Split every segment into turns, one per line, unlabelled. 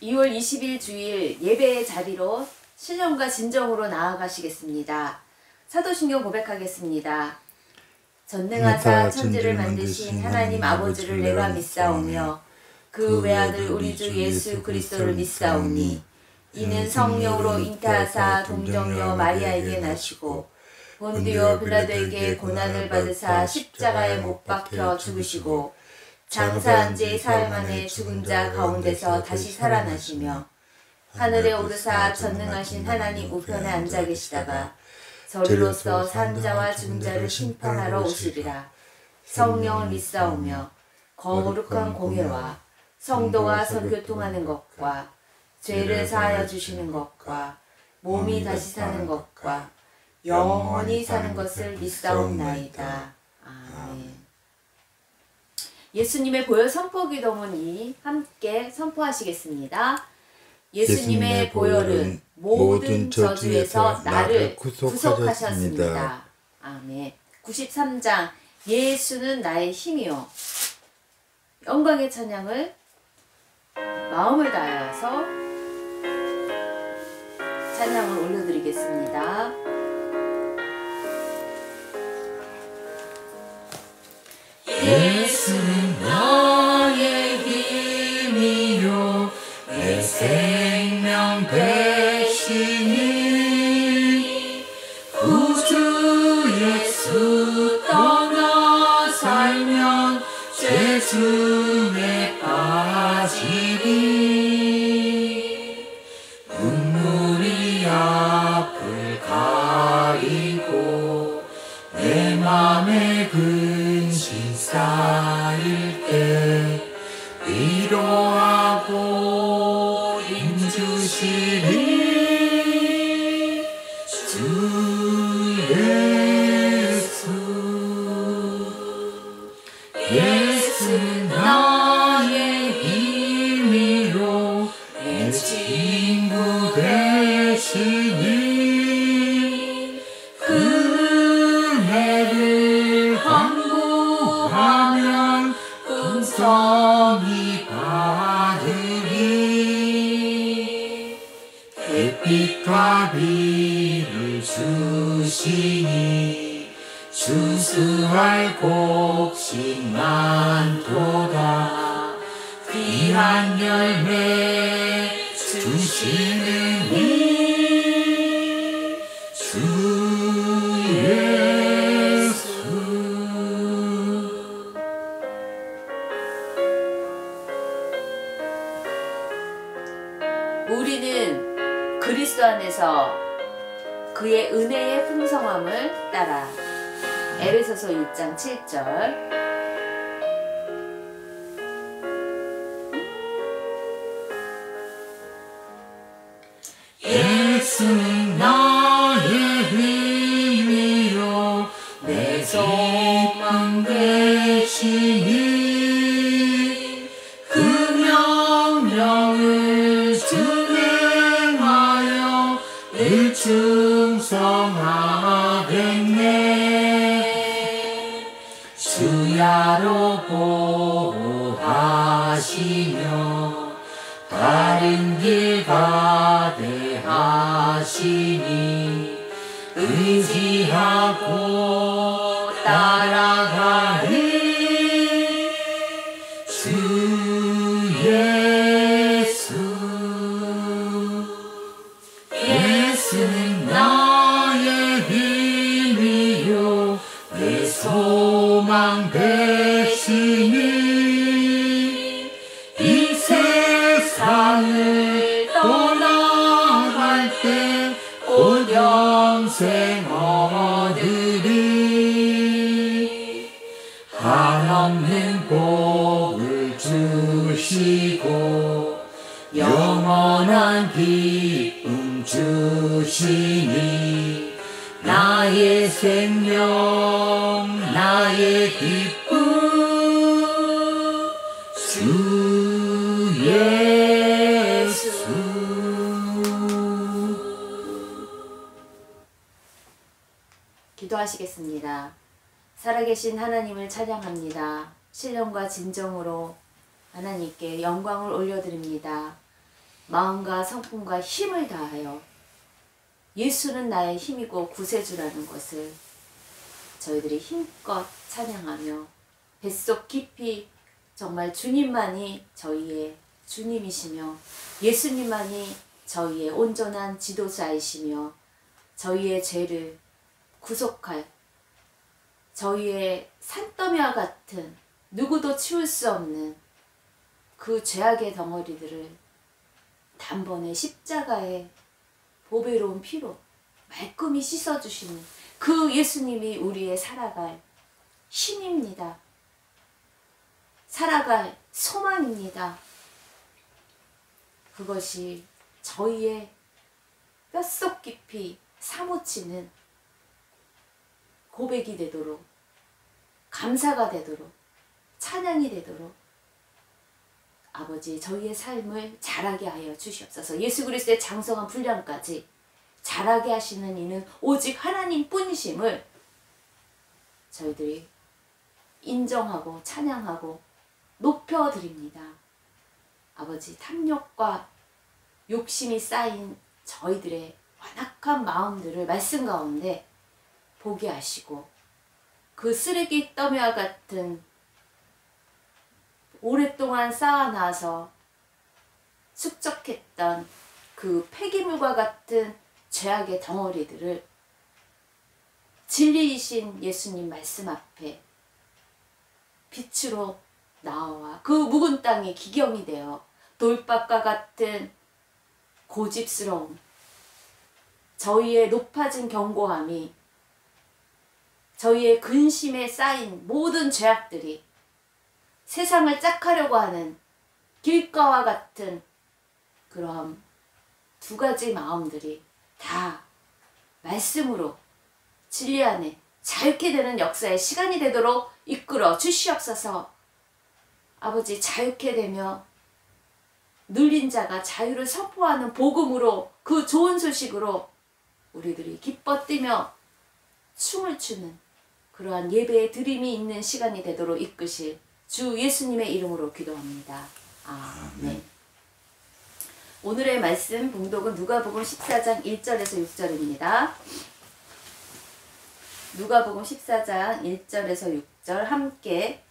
2월 20일 주일 예배의 자리로 신령과 진정으로 나아가시겠습니다. 사도신경 고백하겠습니다. 전능하사 천지를 만드신 하나님 아버지를 내가 믿사오며 그 외아들 우리 주 예수 그리스도를 믿사오니 이는 성령으로 잉태하사 동정녀 마리아에게 나시고 본디오 빌라도에게 고난을 받으사 십자가에 못 박혀 죽으시고 장사한 지 사흘 만에 죽은 자 가운데서 다시 살아나시며 하늘에 오르사 전능하신 하나님 우편에 앉아 계시다가 저리로서 산 자와 죽은 자를 심판하러 오시리라. 성령을 믿사오며 거룩한 공예와 성도와 선교통하는 것과 죄를 사하여 주시는 것과 몸이 다시 사는 것과 영원히 사는 것을 믿사옵나이다. 아멘. 예수님의 보혈 선포 기도문이 함께 선포하시겠습니다. 예수님의 보혈은 모든 저주에서 나를 구속하셨습니다. 아멘. 93장 예수는 나의 힘이요. 영광의 찬양을 마음을 다하여서 찬양을 올려드리겠습니다.
예수는 나의 힘이요 내 생명 되시니 구주 예수 떠나 살면 죄중에 빠지리 눈물이 앞을 가리고 내 맘에 근심 쌓일 때 위로하고 힘주시리 주 예수. 예수는 나의 힘이요 내 친구 되시니 그 은혜를 간구하면 풍성히 받으리 햇빛과 비를 주시니 추수할 곡식 많도다 귀한 열매 주시느니 주 예수.
우리는 그리스도 안에서 그의 은혜의 풍성함을 따라 에베소서 6장 7절
예수는 나의 힘이요 내 소망 되시니 그 명령을 준행하여 늘 충성하겠네 주야로 보호하시며 바른 길 가게 하시니 의지하고 따라가리 주 예수. 예수는 나의 힘이요 내 소망 되시니 이 세상을 떠나갈 때 온 영생 얻으리 한없는 복을 주시고 영원한 기쁨 주시니 나의 생명 나의 기쁨 주 예수.
기도하시겠습니다. 살아계신 하나님을 찬양합니다. 신령과 진정으로 하나님께 영광을 올려드립니다. 마음과 성품과 힘을 다하여 예수는 나의 힘이고 구세주라는 것을 저희들이 힘껏 찬양하며 뱃속 깊이 정말 주님만이 저희의 주님이시며 예수님만이 저희의 온전한 지도자이시며 저희의 죄를 구속할 저희의 산더미와 같은 누구도 치울 수 없는 그 죄악의 덩어리들을 단번에 십자가의 보배로운 피로 말끔히 씻어주시는 그 예수님이 우리의 살아갈 힘입니다. 살아갈 소망입니다. 그것이 저희의 뼛속 깊이 사무치는 고백이 되도록, 감사가 되도록, 찬양이 되도록 아버지 저희의 삶을 자라게 하여 주시옵소서. 예수 그리스도의 장성한 분량까지 자라게 하시는 이는 오직 하나님 뿐이심을 저희들이 인정하고 찬양하고 높여드립니다. 아버지 탐욕과 욕심이 쌓인 저희들의 완악한 마음들을 말씀 가운데 보게 하시고 그 쓰레기 더미와 같은 오랫동안 쌓아놔서 축적했던 그 폐기물과 같은 죄악의 덩어리들을 진리이신 예수님 말씀 앞에 빛으로 나와 그 묵은 땅이 기경이 되어 돌밭과 같은 고집스러움, 저희의 높아진 견고함이 저희의 근심에 쌓인 모든 죄악들이 세상을 짝하려고 하는 길가와 같은 그러한 두 가지 마음들이 다 말씀으로 진리 안에 자유케 되는 역사의 시간이 되도록 이끌어 주시옵소서. 아버지 자유케 되며 눌린 자가 자유를 선포하는 복음으로 그 좋은 소식으로 우리들이 기뻐 뛰며 춤을 추는 그러한 예배의 드림이 있는 시간이 되도록 이끄실 주 예수님의 이름으로 기도합니다. 아멘. 오늘의 말씀 봉독은 누가복음 14장 1절에서 6절입니다. 누가복음 14장 1절에서 6절 함께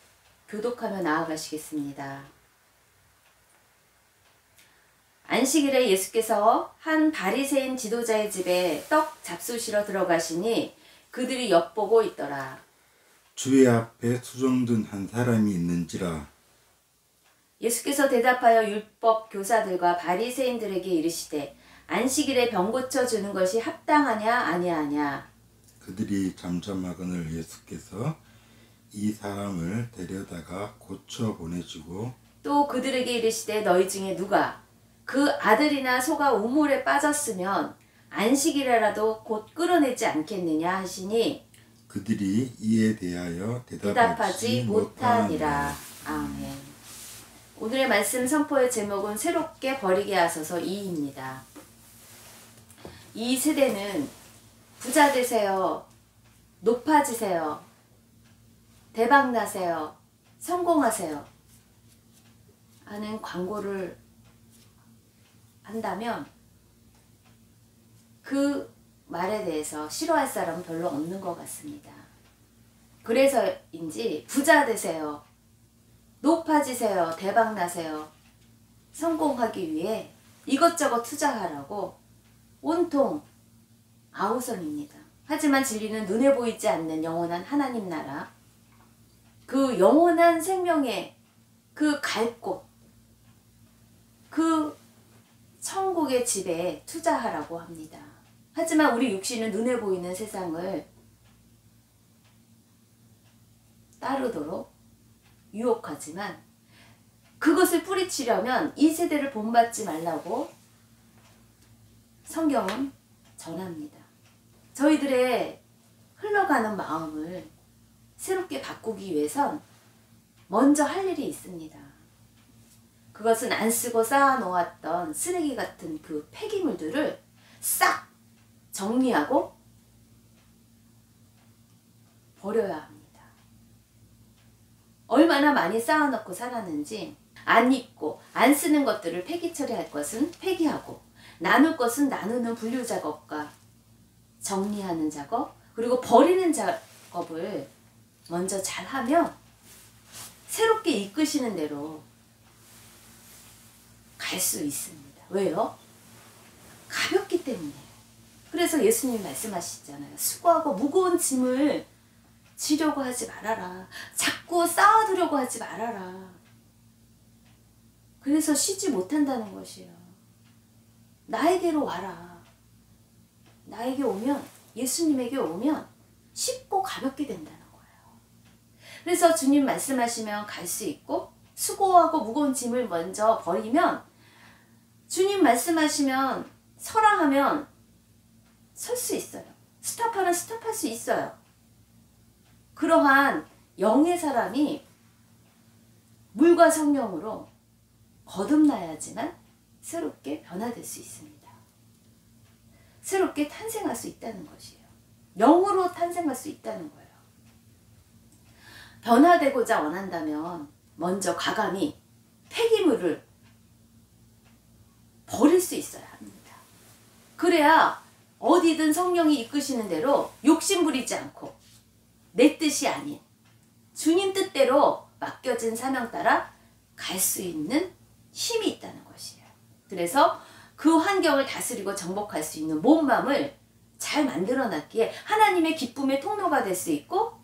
교독하며 나아가시겠습니다. 안식일에 예수께서 한 바리새인 지도자의 집에 떡 잡수시러 들어가시니 그들이 엿보고 있더라.
주의 앞에 수종든 한 사람이 있는지라.
예수께서 대답하여 율법 교사들과 바리새인들에게 이르시되 안식일에 병 고쳐 주는 것이 합당하냐 아니하냐.
그들이 잠잠하거늘 예수께서 이 사람을 데려다가 고쳐 보내시고
또 그들에게 이르시되 너희 중에 누가 그 아들이나 소가 우물에 빠졌으면 안식일에라도 곧 끌어내지 않겠느냐 하시니
그들이 이에 대하여
대답하지 못하니라. 아멘. 오늘의 말씀 선포의 제목은 새롭게 버리게 하소서 2입니다. 이 세대는 부자 되세요, 높아지세요, 대박나세요, 성공하세요 하는 광고를 한다면 그 말에 대해서 싫어할 사람은 별로 없는 것 같습니다. 그래서인지 부자 되세요, 높아지세요, 대박나세요, 성공하기 위해 이것저것 투자하라고 온통 아우성입니다. 하지만 진리는 눈에 보이지 않는 영원한 하나님 나라, 그 영원한 생명의 그 갈 곳, 그 천국의 집에 투자하라고 합니다. 하지만 우리 육신은 눈에 보이는 세상을 따르도록 유혹하지만 그것을 뿌리치려면 이 세대를 본받지 말라고 성경은 전합니다. 저희들의 흘러가는 마음을 새롭게 바꾸기 위해선 먼저 할 일이 있습니다. 그것은 안 쓰고 쌓아놓았던 쓰레기 같은 그 폐기물들을 싹 정리하고 버려야 합니다. 얼마나 많이 쌓아놓고 살았는지 안 입고 안 쓰는 것들을 폐기 처리할 것은 폐기하고, 나눌 것은 나누는 분류 작업과 정리하는 작업, 그리고 버리는 작업을 먼저 잘하면 새롭게 이끄시는 대로 갈 수 있습니다. 왜요? 가볍기 때문이에요. 그래서 예수님 말씀하시잖아요. 수고하고 무거운 짐을 지려고 하지 말아라. 자꾸 쌓아두려고 하지 말아라. 그래서 쉬지 못한다는 것이에요. 나에게로 와라. 나에게 오면, 예수님에게 오면 쉽고 가볍게 된다는 거예요. 그래서 주님 말씀하시면 갈 수 있고, 수고하고 무거운 짐을 먼저 버리면, 주님 말씀하시면 서라 하면 설 수 있어요. 스탑하면 스탑할 수 있어요. 그러한 영의 사람이 물과 성령으로 거듭나야지만 새롭게 변화될 수 있습니다. 새롭게 탄생할 수 있다는 것이에요. 영으로 탄생할 수 있다는 거예요. 변화되고자 원한다면 먼저 과감히 폐기물을 버릴 수 있어야 합니다. 그래야 어디든 성령이 이끄시는 대로 욕심 부리지 않고 내 뜻이 아닌 주님 뜻대로 맡겨진 사명 따라 갈 수 있는 힘이 있다는 것이에요. 그래서 그 환경을 다스리고 정복할 수 있는 몸맘을 잘 만들어놨기에 하나님의 기쁨의 통로가 될 수 있고,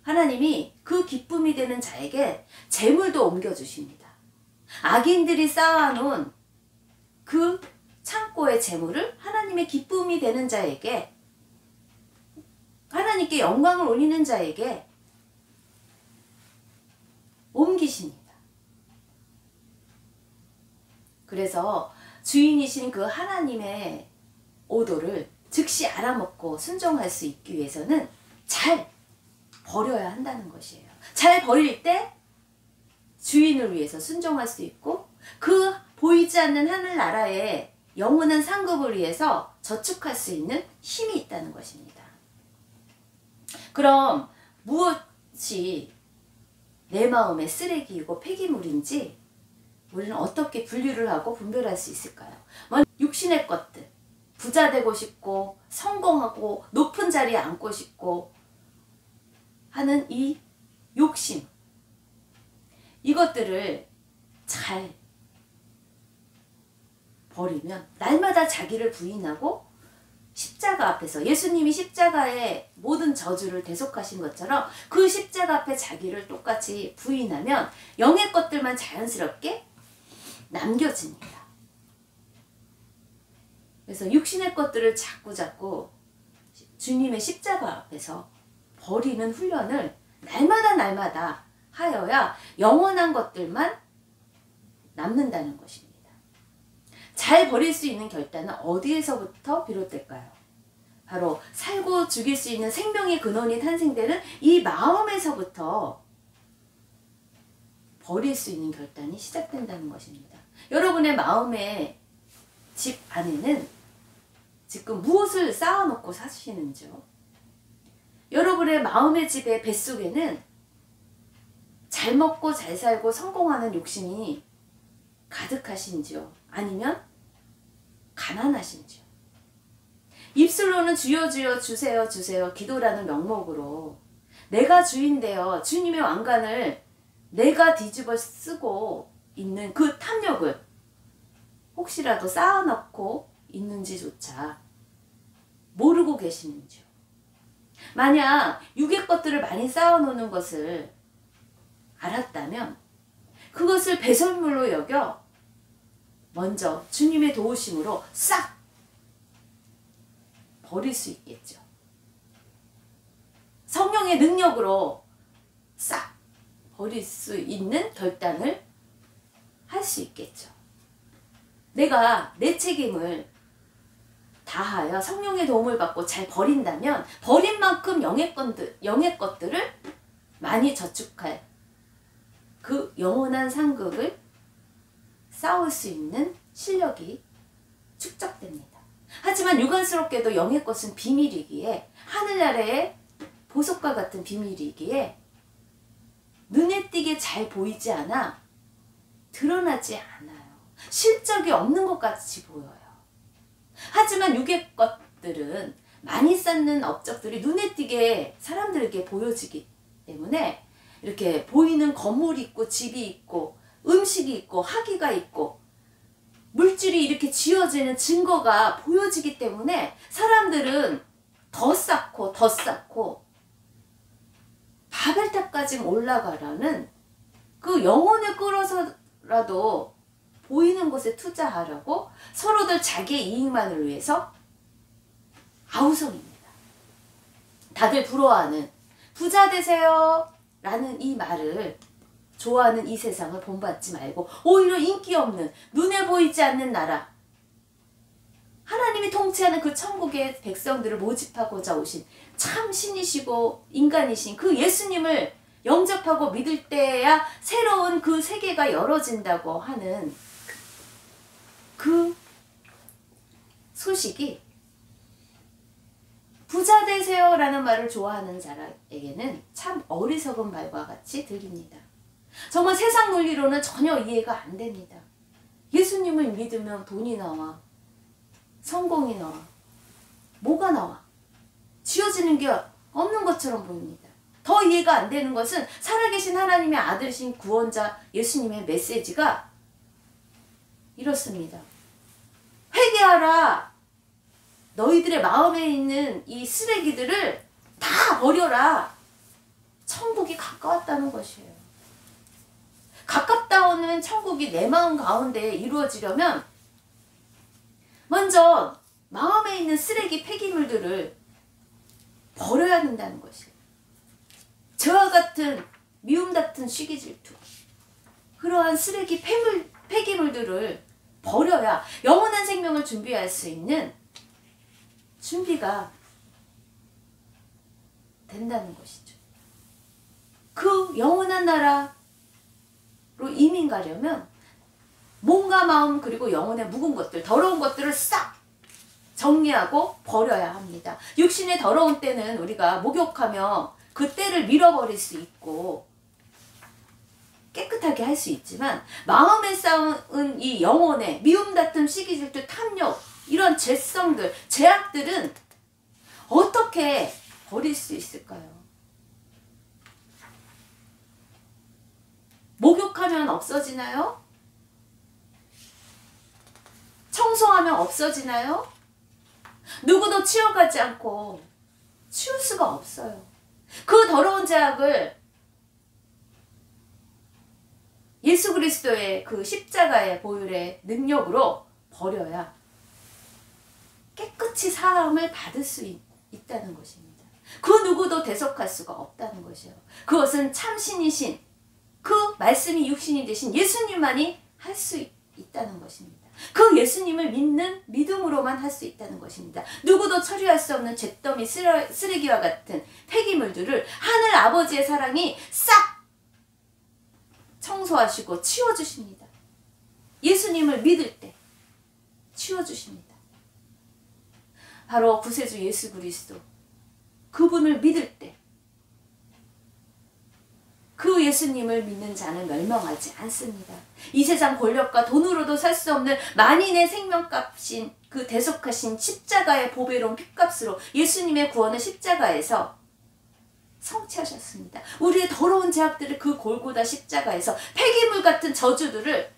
하나님이 그 기쁨이 되는 자에게 재물도 옮겨주십니다. 악인들이 쌓아놓은 그 창고의 재물을 하나님의 기쁨이 되는 자에게, 하나님께 영광을 올리는 자에게 옮기십니다. 그래서 주인이신 그 하나님의 오도를 즉시 알아먹고 순종할 수 있기 위해서는 잘 버려야 한다는 것이에요. 잘 버릴 때 주인을 위해서 순종할 수 있고, 그 보이지 않는 하늘나라의 영원한 상급을 위해서 저축할 수 있는 힘이 있다는 것입니다. 그럼 무엇이 내 마음의 쓰레기이고 폐기물인지 우리는 어떻게 분류를 하고 분별할 수 있을까요? 먼저 육신의 것들, 부자 되고 싶고 성공하고 높은 자리에 앉고 싶고 하는 이 욕심, 이것들을 잘 버리면 날마다 자기를 부인하고 십자가 앞에서, 예수님이 십자가의 모든 저주를 대속하신 것처럼 그 십자가 앞에 자기를 똑같이 부인하면 영의 것들만 자연스럽게 남겨집니다. 그래서 육신의 것들을 자꾸 주님의 십자가 앞에서 버리는 훈련을 날마다 하여야 영원한 것들만 남는다는 것입니다. 잘 버릴 수 있는 결단은 어디에서부터 비롯될까요? 바로 살고 죽일 수 있는 생명의 근원이 탄생되는 이 마음에서부터 버릴 수 있는 결단이 시작된다는 것입니다. 여러분의 마음의 집 안에는 지금 무엇을 쌓아놓고 사시는지요? 여러분의 마음의 집의 뱃속에는 잘 먹고 잘 살고 성공하는 욕심이 가득하신지요? 아니면 가난하신지요? 입술로는 주여 주여 주세요 주세요 기도라는 명목으로 내가 주인 되어 주님의 왕관을 내가 뒤집어 쓰고 있는 그 탐욕을 혹시라도 쌓아놓고 있는지조차 모르고 계시는지요? 만약 육의 것들을 많이 쌓아놓는 것을 알았다면 그것을 배설물로 여겨 먼저 주님의 도우심으로 싹 버릴 수 있겠죠. 성령의 능력으로 싹 버릴 수 있는 결단을 할 수 있겠죠. 내가 내 책임을 다하여 성령의 도움을 받고 잘 버린다면 버린 만큼 영의 것들을 많이 저축할 그 영원한 상급을 쌓을 수 있는 실력이 축적됩니다. 하지만 유관스럽게도 영의 것은 비밀이기에, 하늘나라의 보석과 같은 비밀이기에 눈에 띄게 잘 보이지 않아 드러나지 않아요. 실적이 없는 것 같이 보여요. 하지만 육의 것들은 많이 쌓는 업적들이 눈에 띄게 사람들에게 보여지기 때문에 이렇게 보이는 건물이 있고 집이 있고 음식이 있고 학위가 있고 물질이 이렇게 지어지는 증거가 보여지기 때문에 사람들은 더 쌓고 더 쌓고 바벨탑까지 올라가라는 그 영혼을 끌어서라도 보이는 곳에 투자하라고 서로들 자기의 이익만을 위해서 아우성입니다. 다들 부러워하는 부자 되세요 라는 이 말을 좋아하는 이 세상을 본받지 말고 오히려 인기 없는 눈에 보이지 않는 나라, 하나님이 통치하는 그 천국의 백성들을 모집하고자 오신 참 신이시고 인간이신 그 예수님을 영접하고 믿을 때야 새로운 그 세계가 열어진다고 하는 그 소식이 부자 되세요 라는 말을 좋아하는 자에게는 참 어리석은 말과 같이 들립니다. 정말 세상 논리로는 전혀 이해가 안 됩니다. 예수님을 믿으면 돈이 나와, 성공이 나와, 뭐가 나와? 지어지는 게 없는 것처럼 보입니다. 더 이해가 안 되는 것은 살아계신 하나님의 아들이신 구원자 예수님의 메시지가 이렇습니다. 회개하라. 너희들의 마음에 있는 이 쓰레기들을 다 버려라. 천국이 가까웠다는 것이에요. 가깝다는 천국이 내 마음 가운데 이루어지려면 먼저 마음에 있는 쓰레기 폐기물들을 버려야 된다는 것이에요. 저와 같은 미움 같은 시기 질투, 그러한 쓰레기 폐기물들을 버려야 영원한 생명을 준비할 수 있는 준비가 된다는 것이죠. 그 영원한 나라로 이민 가려면 몸과 마음 그리고 영혼의 묵은 것들, 더러운 것들을 싹 정리하고 버려야 합니다. 육신의 더러운 때는 우리가 목욕하며 그 때를 밀어버릴 수 있고 깨끗하게 할 수 있지만 마음에 쌓은 이 영혼의 미움, 다툼, 시기, 질투, 탐욕 이런 죄성들, 죄악들은 어떻게 버릴 수 있을까요? 목욕하면 없어지나요? 청소하면 없어지나요? 누구도 치워가지 않고 치울 수가 없어요. 그 더러운 죄악을 예수 그리스도의 그 십자가의 보혈의 능력으로 버려야 깨끗이 사함을 받을 수 있다는 것입니다. 그 누구도 대속할 수가 없다는 것이에요. 그것은 참신이신 그 말씀이 육신이 되신 예수님만이 할 수 있다는 것입니다. 그 예수님을 믿는 믿음으로만 할 수 있다는 것입니다. 누구도 처리할 수 없는 잿더미 쓰레기와 같은 폐기물들을 하늘 아버지의 사랑이 싹 청소하시고 치워주십니다. 예수님을 믿을 때 치워주십니다. 바로 구세주 예수 그리스도 그분을 믿을 때 그 예수님을 믿는 자는 멸망하지 않습니다. 이 세상 권력과 돈으로도 살 수 없는 만인의 생명값인 그 대속하신 십자가의 보배로운 핏값으로 예수님의 구원을 십자가에서 성취하셨습니다. 우리의 더러운 죄악들을 그 골고다 십자가에서 폐기물 같은 저주들을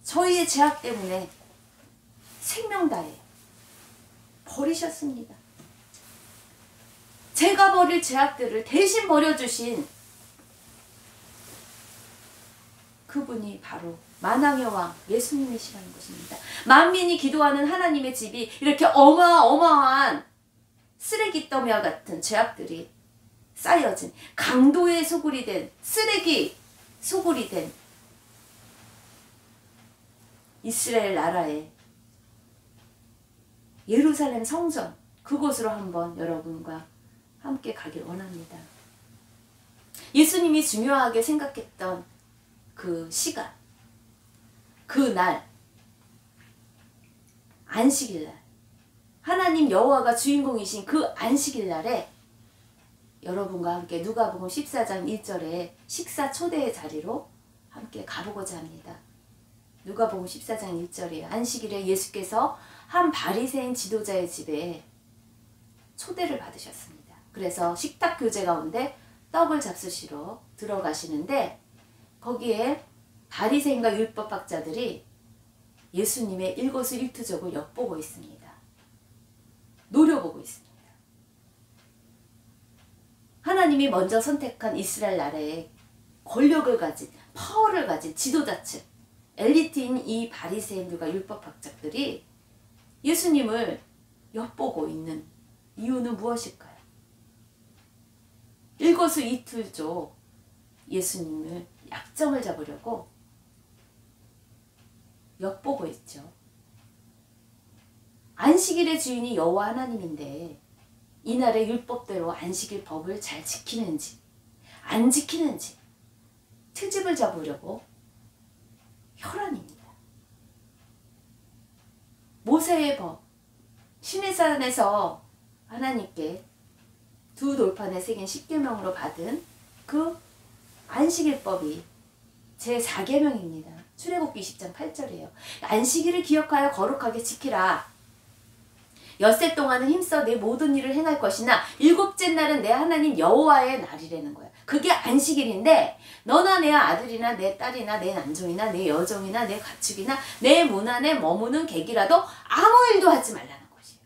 저희의 죄악 때문에 생명 다해 버리셨습니다. 제가 버릴 죄악들을 대신 버려주신 그분이 바로 만왕의 왕 예수님이시라는 것입니다. 만민이 기도하는 하나님의 집이 이렇게 어마어마한 쓰레기 더미와 같은 죄악들이 쌓여진 강도의 소굴이 된 쓰레기 소굴이 된 이스라엘 나라의 예루살렘 성전 그곳으로 한번 여러분과 함께 가길 원합니다. 예수님이 중요하게 생각했던 그 시간, 그 날, 안식일날, 하나님 여호와가 주인공이신 그 안식일날에 여러분과 함께 누가복음 14장 1절에 식사 초대의 자리로 함께 가보고자 합니다. 누가복음 14장 1절이에요. 안식일에 예수께서 한 바리새인 지도자의 집에 초대를 받으셨습니다. 그래서 식탁 교제 가운데 떡을 잡수시러 들어가시는데 거기에 바리새인과 율법학자들이 예수님의 일거수일투족을 엿보고 있습니다. 노려보고 있습니다. 하나님이 먼저 선택한 이스라엘 나라에 권력을 가진, 파워를 가진 지도자층, 엘리트인 이 바리새인들과 율법학자들이 예수님을 엿보고 있는 이유는 무엇일까요? 일거수일투족 예수님을 약점을 잡으려고 엿보고 있죠. 안식일의 주인이 여호와 하나님인데 이날의 율법대로 안식일 법을 잘 지키는지 안 지키는지 트집을 잡으려고 혈안입니다. 모세의 법, 시내산에서 하나님께 두 돌판에 새긴 10계명으로 받은 그 안식일법이 제4계명입니다. 출애굽기 20장 8절이에요. 안식일을 기억하여 거룩하게 지키라. 엿새 동안은 힘써 내 모든 일을 행할 것이나 일곱째 날은 내 하나님 여호와의 날이라는 거야. 그게 안식일인데 너나 내 아들이나 내 딸이나 내 남종이나 내 여종이나 내 가축이나 내 문 안에 머무는 객이라도 아무 일도 하지 말라는 것이에요.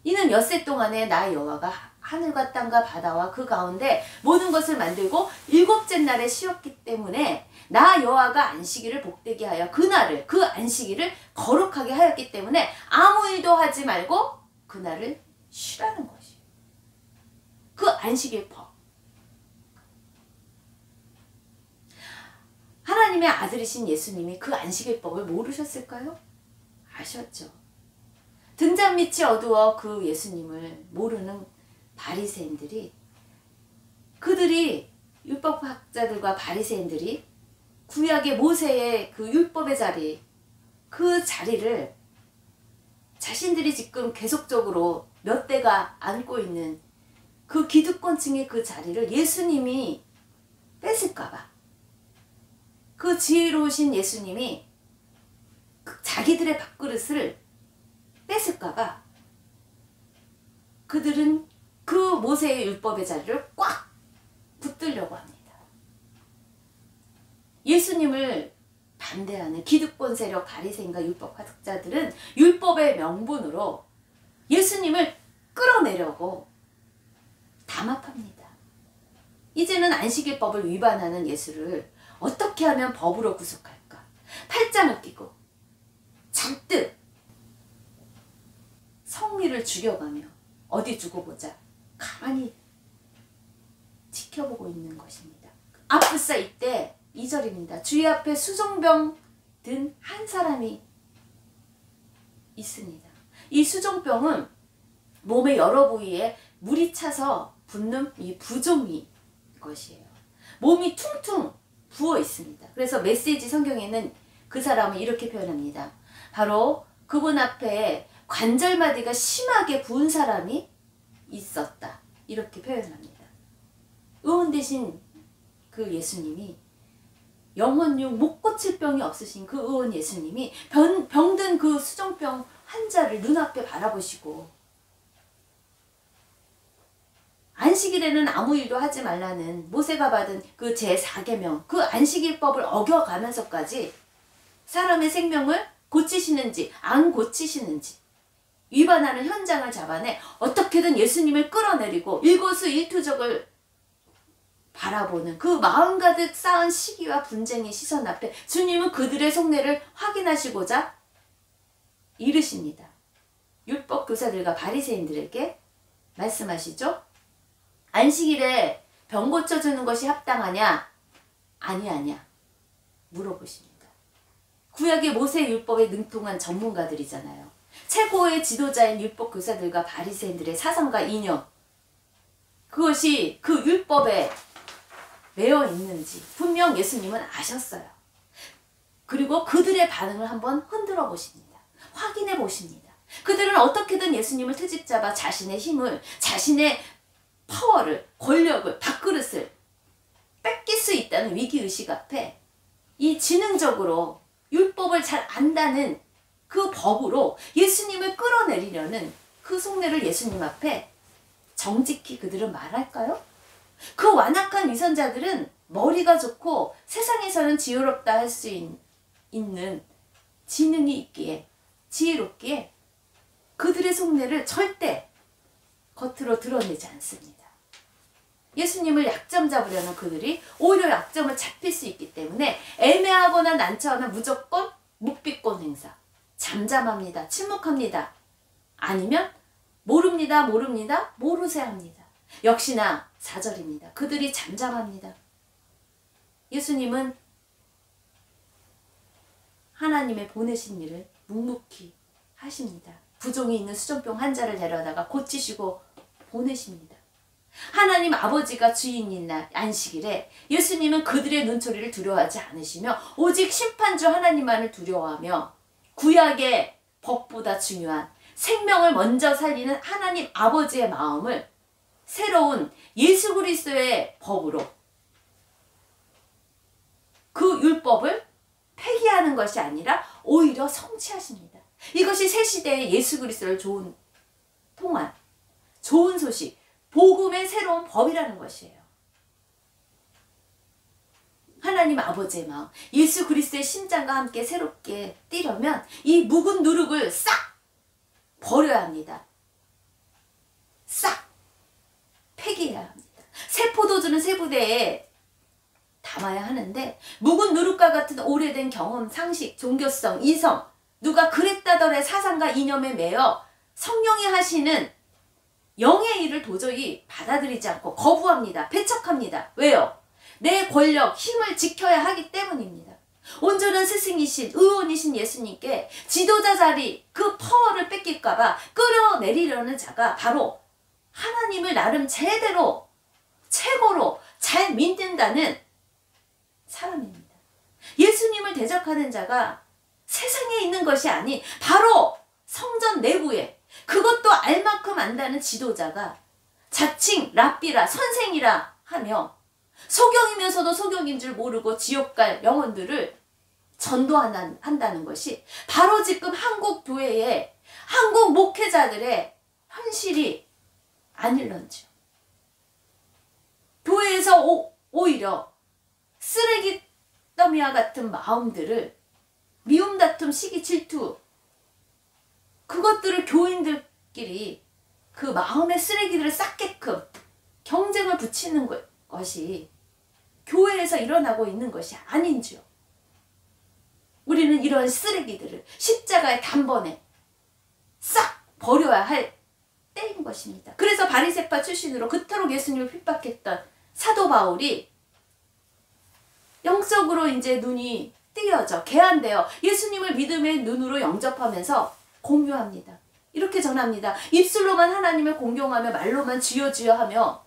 이는 엿새 동안에 나 여호와가 하늘과 땅과 바다와 그 가운데 모든 것을 만들고 일곱째 날에 쉬었기 때문에 나 여호와가 안식일을 복되게 하여 그날을 그 안식일을 거룩하게 하였기 때문에 아무 일도 하지 말고 그날을 쉬라는 것이에요. 그 안식일 법. 하나님의 아들이신 예수님이 그 안식일 법을 모르셨을까요? 아셨죠. 등잔 밑이 어두워 그 예수님을 모르는 바리새인들이 그들이 율법학자들과 바리새인들이 구약의 모세의 그 율법의 자리 그 자리를 자신들이 지금 계속적으로 몇 대가 안고 있는 그 기득권층의 그 자리를 예수님이 뺏을까봐 그 지혜로우신 예수님이 자기들의 밥그릇을 뺏을까봐 그들은 그 모세의 율법의 자리를 꽉 붙들려고 합니다. 예수님을 반대하는 기득권 세력 바리새인과 율법학자들은 율법의 명분으로 예수님을 끌어내려고 담합합니다. 이제는 안식일법을 위반하는 예수를 어떻게 하면 법으로 구속할까? 팔짱을 끼고 잔뜩 성리를 죽여가며 어디 두고 보자 가만히 지켜보고 있는 것입니다. 아프사 이때 2절입니다. 주의 앞에 수종병 든 한 사람이 있습니다. 이 수종병은 몸의 여러 부위에 물이 차서 붓는 이 부종이 것이에요. 몸이 퉁퉁 부어 있습니다. 그래서 메시지 성경에는 그 사람을 이렇게 표현합니다. 바로 그분 앞에 관절마디가 심하게 부은 사람이 있었다. 이렇게 표현합니다. 의원 대신 그 예수님이 영혼육 못 고칠 병이 없으신 그 의원 예수님이 병든 그 수종병 환자를 눈앞에 바라보시고 안식일에는 아무 일도 하지 말라는 모세가 받은 그 제4계명 그 안식일법을 어겨가면서까지 사람의 생명을 고치시는지 안 고치시는지 위반하는 현장을 잡아내 어떻게든 예수님을 끌어내리고 일거수일투족을 바라보는 그 마음 가득 쌓은 시기와 분쟁의 시선 앞에 주님은 그들의 속내를 확인하시고자 이르십니다. 율법 교사들과 바리새인들에게 말씀하시죠. 안식일에 병 고쳐주는 것이 합당하냐? 아니하냐? 물어보십니다. 구약의 모세 율법에 능통한 전문가들이잖아요. 최고의 지도자인 율법 교사들과 바리새인들의 사상과 이념 그것이 그 율법에 매어 있는지 분명 예수님은 아셨어요. 그리고 그들의 반응을 한번 흔들어 보십니다. 확인해 보십니다. 그들은 어떻게든 예수님을 트집잡아 자신의 힘을 자신의 파워를, 권력을, 밥그릇을 뺏길 수 있다는 위기의식 앞에 이 지능적으로 율법을 잘 안다는 그 법으로 예수님을 끌어내리려는 그 속내를 예수님 앞에 정직히 그들은 말할까요? 그 완악한 위선자들은 머리가 좋고 세상에서는 지혜롭다 할 수 있는 지능이 있기에, 지혜롭기에 그들의 속내를 절대 겉으로 드러내지 않습니다. 예수님을 약점 잡으려는 그들이 오히려 약점을 잡힐 수 있기 때문에 애매하거나 난처하면 무조건 묵비권 행사, 잠잠합니다, 침묵합니다. 아니면 모릅니다, 모르세요 합니다. 역시나 4절입니다. 그들이 잠잠합니다. 예수님은 하나님의 보내신 일을 묵묵히 하십니다. 부종이 있는 수전병 환자를 데려다가 고치시고 보내십니다. 하나님 아버지가 주인인 날 안식일에 예수님은 그들의 눈초리를 두려워하지 않으시며 오직 심판주 하나님만을 두려워하며 구약의 법보다 중요한 생명을 먼저 살리는 하나님 아버지의 마음을 새로운 예수 그리스도의 법으로 그 율법을 폐기하는 것이 아니라 오히려 성취하십니다. 이것이 새 시대의 예수 그리스도를 통한 좋은 소식, 복음의 새로운 법이라는 것이에요. 하나님 아버지의 마음, 예수 그리스도의 심장과 함께 새롭게 뛰려면 이 묵은 누룩을 싹 버려야 합니다. 싹 폐기해야 합니다. 새 포도주는 새 부대에 담아야 하는데 묵은 누룩과 같은 오래된 경험, 상식, 종교성, 이성, 누가 그랬다더래 사상과 이념에 매여 성령이 하시는 영의 일을 도저히 받아들이지 않고 거부합니다. 배척합니다. 왜요? 내 권력, 힘을 지켜야 하기 때문입니다. 온전한 스승이신, 의원이신 예수님께 지도자 자리, 그 파워를 뺏길까봐 끌어내리려는 자가 바로 하나님을 나름 제대로, 최고로 잘 믿는다는 사람입니다. 예수님을 대적하는 자가 세상에 있는 것이 아닌 바로 성전 내부에 그것도 알만큼 안다는 지도자가 자칭 랍비라 선생이라 하며 소경이면서도 소경인 줄 모르고 지옥 갈 영혼들을 전도한다는 것이 바로 지금 한국 교회의 한국 목회자들의 현실이 아닐런지요. 교회에서 오히려 쓰레기 더미와 같은 마음들을 미움, 다툼, 시기, 질투 그것들을 교인들끼리 그 마음의 쓰레기들을 싹게끔 경쟁을 붙이는 것이 교회에서 일어나고 있는 것이 아닌지요. 우리는 이런 쓰레기들을 십자가의 단번에 싹 버려야 할 때인 것입니다. 그래서 바리새파 출신으로 그토록 예수님을 핍박했던 사도 바울이 영적으로 이제 눈이 띄어져 개안되어 예수님을 믿음의 눈으로 영접하면서 공유합니다. 이렇게 전합니다. 입술로만 하나님을 공경하며 말로만 주여 주여 하며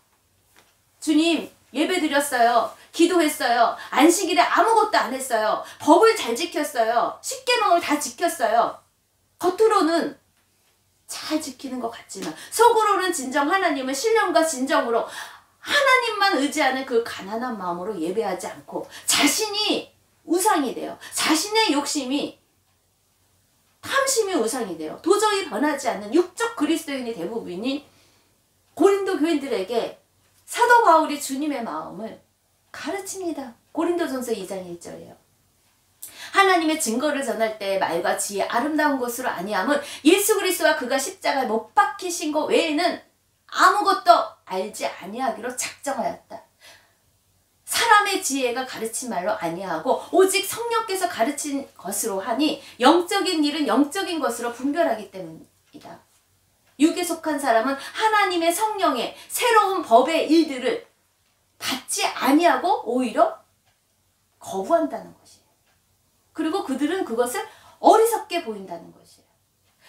주님 예배 드렸어요. 기도했어요. 안식일에 아무것도 안 했어요. 법을 잘 지켰어요. 십계명을 다 지켰어요. 겉으로는 잘 지키는 것 같지만 속으로는 진정 하나님을 신령과 진정으로 하나님만 의지하는 그 가난한 마음으로 예배하지 않고 자신이 우상이 돼요. 자신의 욕심이 탐심이 우상이 돼요. 도저히 변하지 않는 육적 그리스도인이 대부분인 고린도 교인들에게 사도 바울이 주님의 마음을 가르칩니다. 고린도전서 2장 1절이에요. 하나님의 증거를 전할 때 말과 지혜 아름다운 것으로 아니함은 예수 그리스도와 그가 십자가에 못 박히신 것 외에는 아무것도 알지 아니하기로 작정하였다. 사람의 지혜가 가르친 말로 아니하고 오직 성령께서 가르친 것으로 하니 영적인 일은 영적인 것으로 분별하기 때문이다. 육에 속한 사람은 하나님의 성령의 새로운 법의 일들을 받지 아니하고 오히려 거부한다는 것이에요. 그리고 그들은 그것을 어리석게 보인다는 것이에요.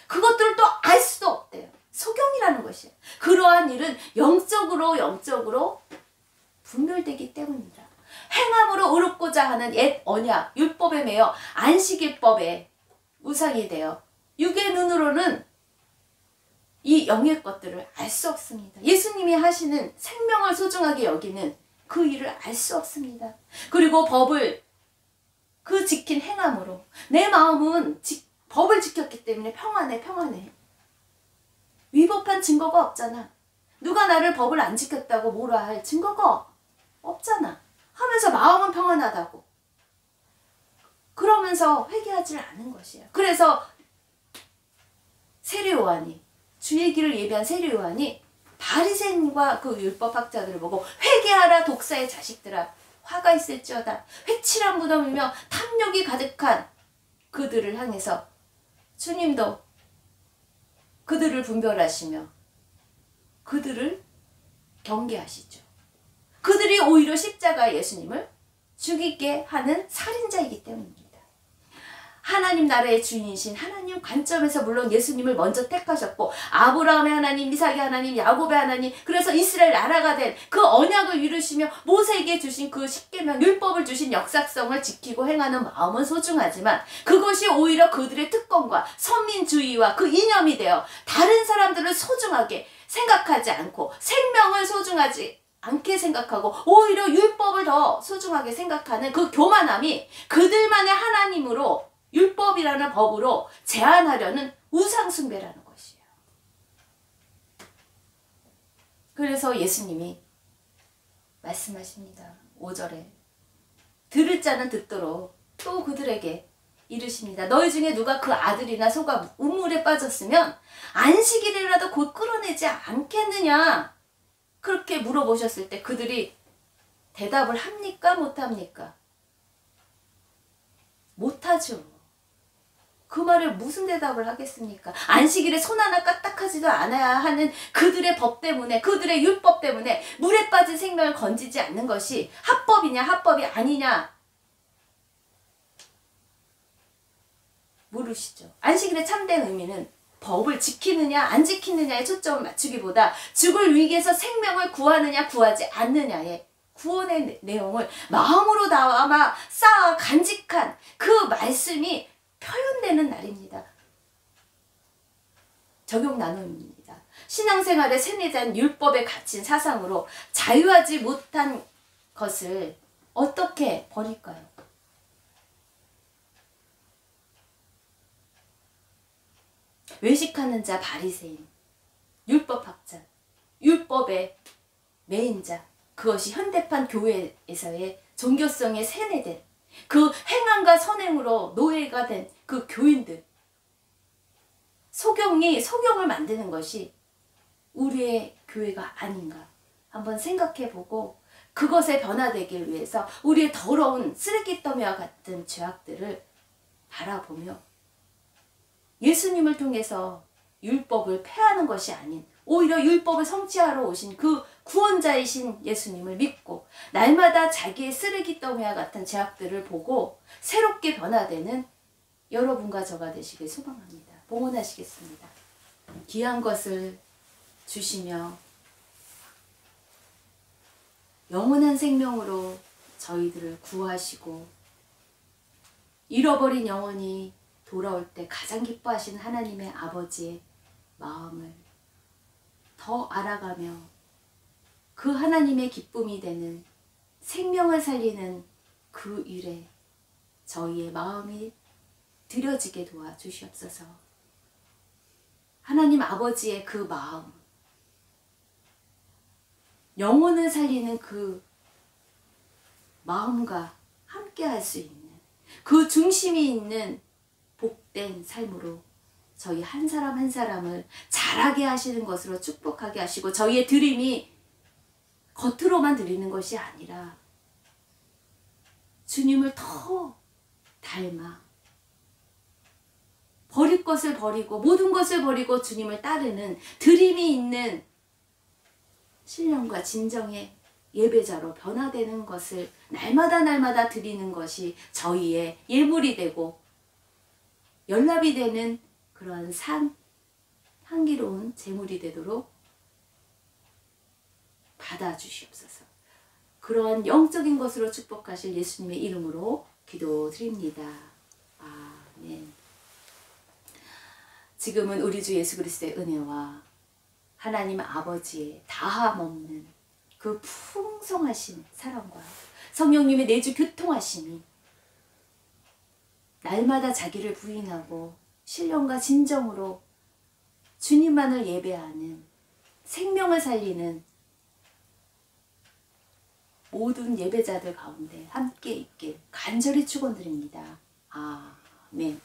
그것들을 또 알 수도 없대요. 소경이라는 것이에요. 그러한 일은 영적으로 분별되기 때문이다. 행함으로 의롭고자 하는 옛 언약, 율법에 매여 안식일법에 우상이 되어 육의 눈으로는 이 영의 것들을 알 수 없습니다. 예수님이 하시는 생명을 소중하게 여기는 그 일을 알 수 없습니다. 그리고 법을 그 지킨 행함으로 내 마음은 법을 지켰기 때문에 평안해, 평안해. 위법한 증거가 없잖아. 누가 나를 법을 안 지켰다고 뭐라 할 증거가 없잖아. 하면서 마음은 평안하다고. 그러면서 회개하지 않은 것이야. 그래서 세례 요한이, 주의 길을 예비한 세례 요한이 바리새인과 그 율법학자들을 보고 회개하라 독사의 자식들아, 화가 있을지어다. 회칠한 무덤이며 탐욕이 가득한 그들을 향해서 주님도 그들을 분별하시며 그들을 경계하시죠. 그들이 오히려 십자가에 예수님을 죽이게 하는 살인자이기 때문입니다. 하나님 나라의 주인이신 하나님 관점에서 물론 예수님을 먼저 택하셨고 아브라함의 하나님, 이삭의 하나님, 야곱의 하나님, 그래서 이스라엘 나라가 된 그 언약을 이루시며 모세에게 주신 그 십계명 율법을 주신 역사성을 지키고 행하는 마음은 소중하지만 그것이 오히려 그들의 특권과 선민주의와 그 이념이 되어 다른 사람들을 소중하게 생각하지 않고 생명을 소중하지 않게 생각하고 오히려 율법을 더 소중하게 생각하는 그 교만함이 그들만의 하나님으로 율법이라는 법으로 제한하려는 우상숭배라는 것이에요. 그래서 예수님이 말씀하십니다. 5절에 들을 자는 듣도록 또 그들에게 이르십니다. 너희 중에 누가 그 아들이나 소가 우물에 빠졌으면 안식일이라도 곧 끌어내지 않겠느냐? 그렇게 물어보셨을 때 그들이 대답을 합니까? 못합니까? 못하죠. 그 말에 무슨 대답을 하겠습니까? 안식일에 손 하나 까딱하지도 않아야 하는 그들의 법 때문에, 그들의 율법 때문에 물에 빠진 생명을 건지지 않는 것이 합법이냐 합법이 아니냐 물으시죠. 안식일의 참된 의미는 법을 지키느냐 안 지키느냐에 초점을 맞추기보다 죽을 위기에서 생명을 구하느냐 구하지 않느냐에 구원의 내용을 마음으로 담아 쌓아 간직한 그 말씀이 표현되는 날입니다. 적용 나눔입니다. 신앙생활의 세뇌된 율법에 갇힌 사상으로 자유하지 못한 것을 어떻게 버릴까요? 외식하는 자 바리새인, 율법학자, 율법의 매인자, 그것이 현대판 교회에서의 종교성에 세뇌된 그 행함과 선행으로 노예가 된 그 교인들, 소경을 만드는 것이 우리의 교회가 아닌가 한번 생각해보고 그것에 변화되길 위해서 우리의 더러운 쓰레기더미와 같은 죄악들을 바라보며 예수님을 통해서 율법을 폐하는 것이 아닌 오히려 율법을 성취하러 오신 그 구원자이신 예수님을 믿고 날마다 자기의 쓰레기 더미와 같은 죄악들을 보고 새롭게 변화되는 여러분과 저가 되시길 소망합니다. 봉헌하시겠습니다. 귀한 것을 주시며 영원한 생명으로 저희들을 구하시고 잃어버린 영혼이 돌아올 때 가장 기뻐하시는 하나님의 아버지의 마음을 더 알아가며 그 하나님의 기쁨이 되는 생명을 살리는 그 일에 저희의 마음이 드려지게 도와주시옵소서. 하나님 아버지의 그 마음, 영혼을 살리는 그 마음과 함께 할 수 있는 그 중심이 있는 복된 삶으로 저희 한 사람 한 사람을 자라게 하시는 것으로 축복하게 하시고 저희의 드림이 겉으로만 드리는 것이 아니라 주님을 더 닮아 버릴 것을 버리고 모든 것을 버리고 주님을 따르는 드림이 있는 신령과 진정의 예배자로 변화되는 것을 날마다 드리는 것이 저희의 예물이 되고 연락이 되는 그러한 향기로운 제물이 되도록 받아주시옵소서. 그러한 영적인 것으로 축복하실 예수님의 이름으로 기도드립니다. 아멘. 지금은 우리 주 예수 그리스도의 은혜와 하나님 아버지의 다함없는 그 풍성하신 사랑과 성령님의 내주 교통하심이 날마다 자기를 부인하고 신령과 진정으로 주님만을 예배하는 생명을 살리는 모든 예배자들 가운데 함께 있길 간절히 축원드립니다. 아멘.